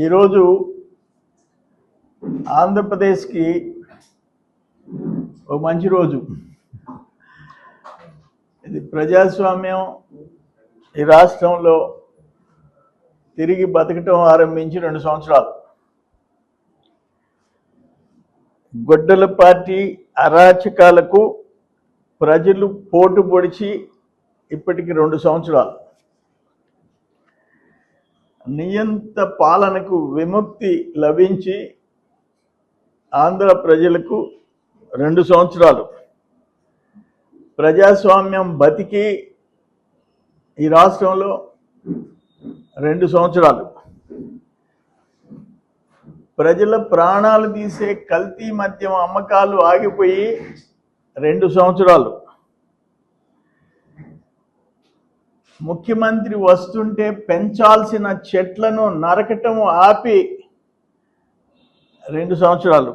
ఈరోజు ఆంధ్రప్రదేశ్కి ఒక మంచి రోజు. ఇది ప్రజాస్వామ్యం ఈ రాష్ట్రంలో తిరిగి బతకటం ఆరంభించి 2 సంవత్సరాలు. గొడ్డల పార్టీ అరాచకాలకు ప్రజలు పోటు పొడిచి ఇప్పటికి 2 సంవత్సరాలు. నియంత పాలనకు విముక్తి లభించి ఆంధ్ర ప్రజలకు 2 సంవత్సరాలు. ప్రజాస్వామ్యం బతికి ఈ రాష్ట్రంలో 2 సంవత్సరాలు. ప్రజల ప్రాణాలు తీసే కల్తీ మద్యం అమ్మకాలు ఆగిపోయి 2 సంవత్సరాలు. ముఖ్యమంత్రి వస్తుంటే పెంచాల్సిన చెట్లను నరకటం ఆపి 2 సంవత్సరాలు.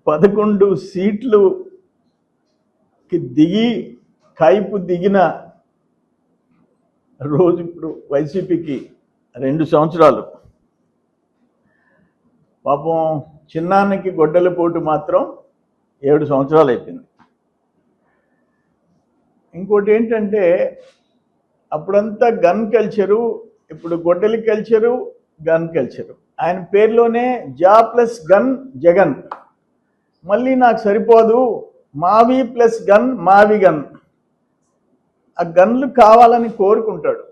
11 సీట్లుకి దిగి కైపు దిగిన రోజు ఇప్పుడు వైసీపీకి 2 సంవత్సరాలు. పాపం చిన్నానికి గొడ్డల పోటు మాత్రం 7 సంవత్సరాలు అయిపోయింది. ఇంకోటి ఏంటంటే అప్పుడంతా గన్ కల్చరు, ఇప్పుడు గొడ్డలి కల్చరు, గన్ కల్చరు. ఆయన పేరులోనే జా ప్లస్ గన్ జగన్. మళ్ళీ నాకు సరిపోదు, మావి ప్లస్ గన్ మావి గన్. ఆ గన్లు కావాలని కోరుకుంటాడు.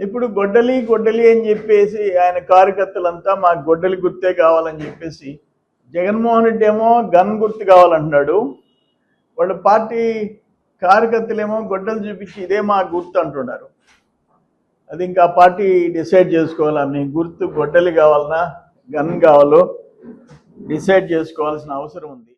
ఇప్పుడు గొడ్డలి గొడ్డలి అని చెప్పేసి ఆయన కార్యకర్తలంతా మాకు గొడ్డలి గుర్తే కావాలని చెప్పేసి, జగన్మోహన్ రెడ్డి ఏమో గన్ గుర్తు కావాలంటున్నాడు. వాళ్ళ పార్టీ కార్యకర్తలేమో గొడ్డలు చూపించి ఇదే మా గుర్తు అంటున్నారు. అది ఇంకా పార్టీ డిసైడ్ చేసుకోవాలా, మీ గుర్తు గొడ్డలి కావాలన్నా గన్ కావాలో డిసైడ్ చేసుకోవాల్సిన అవసరం ఉంది.